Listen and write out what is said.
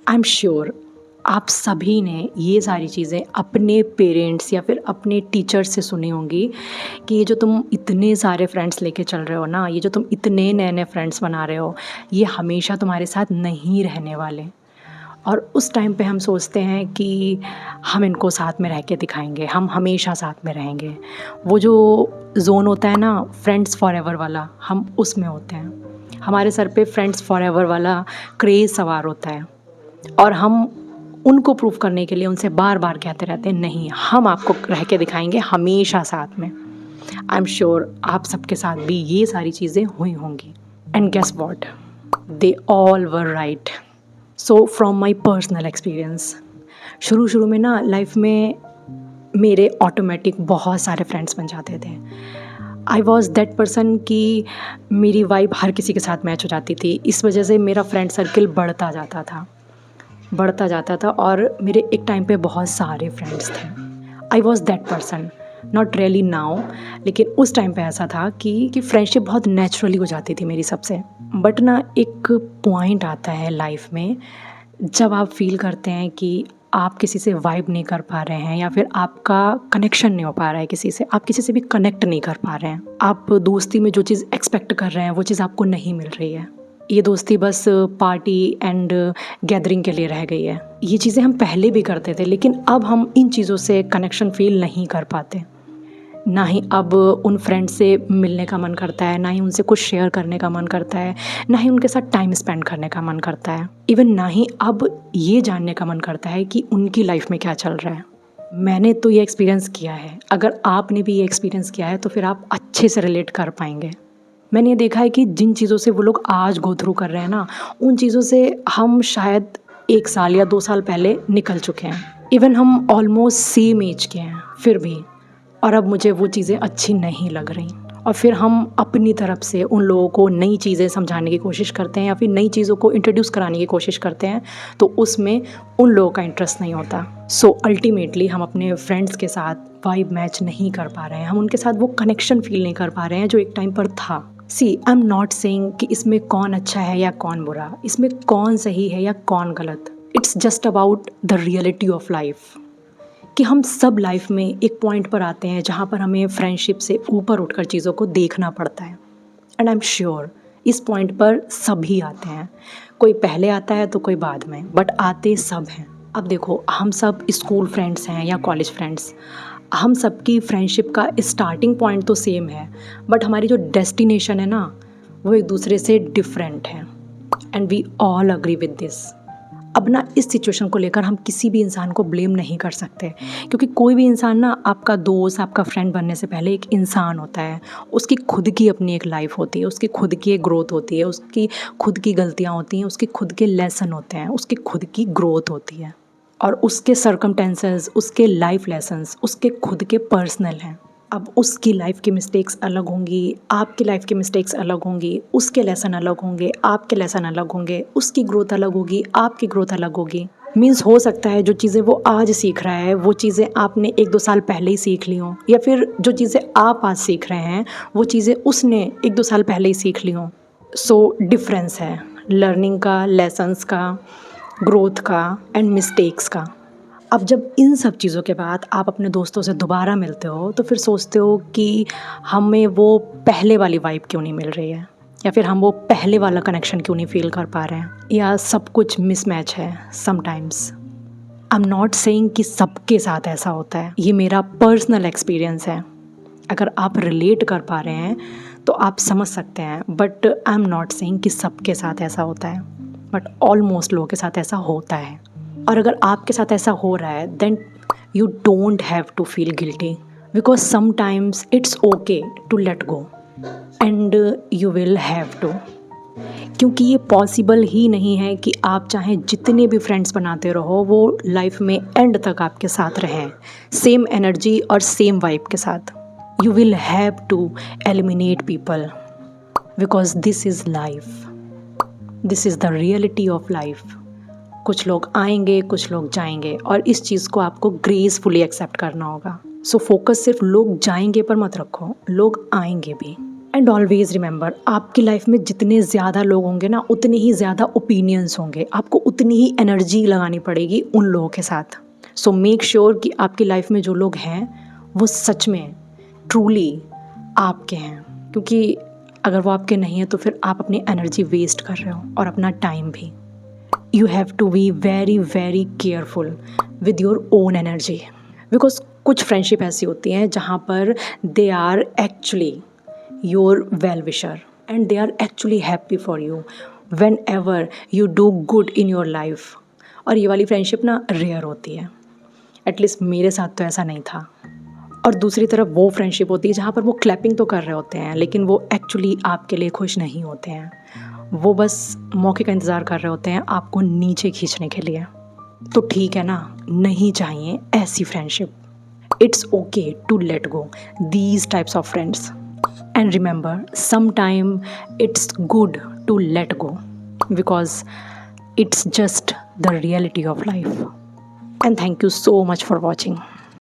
I am sure आप सभी ने ये सारी चीज़ें अपने पेरेंट्स या फिर अपने टीचर से सुनी होंगी कि ये जो तुम इतने सारे फ्रेंड्स लेके चल रहे हो ना, ये जो तुम इतने नए नए फ्रेंड्स बना रहे हो, ये हमेशा तुम्हारे साथ नहीं रहने वाले। और उस टाइम पे हम सोचते हैं कि हम इनको साथ में रह के दिखाएंगे, हम हमेशा साथ में रहेंगे। वो जो जोन होता है ना फ्रेंड्स फॉरएवर वाला, हम उसमें होते हैं। हमारे सर पे फ्रेंड्स फॉरएवर वाला क्रेज़ सवार होता है और हम उनको प्रूव करने के लिए उनसे बार बार कहते रहते हैं, नहीं हम आपको रह के दिखाएंगे हमेशा साथ में। आई एम श्योर आप सबके साथ भी ये सारी चीज़ें हुई होंगी। And guess what, they all were right. So from my personal experience, शुरू में ना लाइफ में मेरे ऑटोमेटिक बहुत सारे फ्रेंड्स बन जाते थे। आई वॉज दैट पर्सन कि मेरी वाइब हर किसी के साथ मैच हो जाती थी। इस वजह से मेरा फ्रेंड सर्किल बढ़ता जाता था और मेरे एक टाइम पे बहुत सारे फ्रेंड्स थे। I was that person, not really now, लेकिन उस टाइम पे ऐसा था कि फ्रेंडशिप बहुत नेचुरली हो जाती थी मेरी सबसे। बट ना एक पॉइंट आता है लाइफ में जब आप फील करते हैं कि आप किसी से वाइब नहीं कर पा रहे हैं या फिर आपका कनेक्शन नहीं हो पा रहा है किसी से, आप किसी से भी कनेक्ट नहीं कर पा रहे हैं। आप दोस्ती में जो चीज़ एक्सपेक्ट कर रहे हैं वो चीज़ आपको नहीं मिल रही है। ये दोस्ती बस पार्टी एंड गैदरिंग के लिए रह गई है। ये चीज़ें हम पहले भी करते थे, लेकिन अब हम इन चीज़ों से कनेक्शन फील नहीं कर पाते। ना ही अब उन फ्रेंड से मिलने का मन करता है, ना ही उनसे कुछ शेयर करने का मन करता है, ना ही उनके साथ टाइम स्पेंड करने का मन करता है। इवन ना ही अब ये जानने का मन करता है कि उनकी लाइफ में क्या चल रहा है। मैंने तो ये एक्सपीरियंस किया है, अगर आपने भी ये एक्सपीरियंस किया है तो फिर आप अच्छे से रिलेट कर पाएंगे। मैंने ये देखा है कि जिन चीज़ों से वो लोग आज गो थ्रू कर रहे हैं ना, उन चीज़ों से हम शायद 1 साल या 2 साल पहले निकल चुके हैं। इवन हम ऑलमोस्ट सेम एज के हैं फिर भी, और अब मुझे वो चीज़ें अच्छी नहीं लग रही। और फिर हम अपनी तरफ से उन लोगों को नई चीज़ें समझाने की कोशिश करते हैं या फिर नई चीज़ों को इंट्रोड्यूस कराने की कोशिश करते हैं, तो उसमें उन लोगों का इंटरेस्ट नहीं होता। सो अल्टीमेटली हम अपने फ्रेंड्स के साथ वाइब मैच नहीं कर पा रहे हैं, हम उनके साथ वो कनेक्शन फील नहीं कर पा रहे हैं जो एक टाइम पर था। सी आई एम नॉट सेइंग कि इसमें कौन अच्छा है या कौन बुरा, इसमें कौन सही है या कौन गलत। It's just about the reality of life कि हम सब लाइफ में एक पॉइंट पर आते हैं जहाँ पर हमें फ्रेंडशिप से ऊपर उठकर चीज़ों को देखना पड़ता है। एंड आई एम श्योर इस पॉइंट पर सभी आते हैं, कोई पहले आता है तो कोई बाद में, बट आते सब हैं। अब देखो, हम सब स्कूल फ्रेंड्स हैं या कॉलेज फ्रेंड्स, हम सबकी फ्रेंडशिप का स्टार्टिंग पॉइंट तो सेम है, बट हमारी जो डेस्टिनेशन है ना वो एक दूसरे से डिफरेंट है। And we all agree with this. अब ना इस सिचुएशन को लेकर हम किसी भी इंसान को ब्लेम नहीं कर सकते, क्योंकि कोई भी इंसान ना आपका दोस्त, आपका फ्रेंड बनने से पहले एक इंसान होता है। उसकी खुद की अपनी एक लाइफ होती है, उसकी खुद की एक ग्रोथ होती है, उसकी खुद की गलतियाँ होती हैं, उसके खुद के लेसन होते हैं, उसकी खुद की ग्रोथ होती है, और उसके सर्कमटेंसेस, उसके लाइफ लेसन्स उसके खुद के पर्सनल हैं। अब उसकी लाइफ की मिस्टेक्स अलग होंगी, आपकी लाइफ की मिस्टेक्स अलग होंगी, उसके लेसन अलग होंगे, आपके लेसन अलग होंगे, उसकी ग्रोथ अलग होगी, आपकी ग्रोथ अलग होगी। मीन्स हो सकता है जो चीज़ें वो आज सीख रहा है वो चीज़ें आपने 1-2 साल पहले ही सीख ली हों, या फिर जो चीज़ें आप आज सीख रहे हैं वो चीज़ें उसने 1-2 साल पहले ही सीख ली हों। सो डिफरेंस है लर्निंग का, लेसन्स का, ग्रोथ का एंड मिस्टेक्स का। अब जब इन सब चीज़ों के बाद आप अपने दोस्तों से दोबारा मिलते हो तो फिर सोचते हो कि हमें वो पहले वाली वाइब क्यों नहीं मिल रही है, या फिर हम वो पहले वाला कनेक्शन क्यों नहीं फील कर पा रहे हैं, या सब कुछ मिसमैच है sometimes. I am not saying कि सबके साथ ऐसा होता है, ये मेरा पर्सनल एक्सपीरियंस है। अगर आप रिलेट कर पा रहे हैं तो आप समझ सकते हैं, but I am not saying कि सबके साथ ऐसा होता है, बट ऑलमोस्ट लोगों के साथ ऐसा होता है। और अगर आपके साथ ऐसा हो रहा है then you don't have to feel guilty, because sometimes it's okay to let go and you will have to. क्योंकि ये पॉसिबल ही नहीं है कि आप चाहे जितने भी फ्रेंड्स बनाते रहो वो लाइफ में एंड तक आपके साथ रहें सेम एनर्जी और सेम वाइब के साथ। You will have to eliminate people, because this is life, this is the reality of life. कुछ लोग आएंगे, कुछ लोग जाएंगे, और इस चीज़ को आपको ग्रेसफुली एक्सेप्ट करना होगा। सो फोकस सिर्फ लोग जाएंगे पर मत रखो, लोग आएंगे भी। एंड ऑलवेज रिमेंबर, आपकी लाइफ में जितने ज़्यादा लोग होंगे ना, उतने ही ज़्यादा ओपिनियंस होंगे, आपको उतनी ही एनर्जी लगानी पड़ेगी उन लोगों के साथ। सो मेक श्योर कि आपकी लाइफ में जो लोग हैं वो सच में ट्रूली आपके हैं, क्योंकि अगर वो आपके नहीं हैं तो फिर आप अपनी एनर्जी वेस्ट कर रहे हो और अपना टाइम भी। You have to be very very careful with your own energy, because कुछ फ्रेंडशिप ऐसी होती हैं जहाँ पर they are actually your well wisher and they are actually happy for you whenever you do good in your life। और ये वाली friendship ना रेयर होती है, एटलीस्ट मेरे साथ तो ऐसा नहीं था। और दूसरी तरफ वो फ्रेंडशिप होती है जहाँ पर वो क्लैपिंग तो कर रहे होते हैं लेकिन वो एक्चुअली आपके लिए खुश नहीं होते हैं, वो बस मौके का इंतज़ार कर रहे होते हैं आपको नीचे खींचने के लिए। तो ठीक है ना, नहीं चाहिए ऐसी friendship. It's okay to let go these types of friends. And remember, sometime it's good to let go because it's just the reality of life. And thank you so much for watching.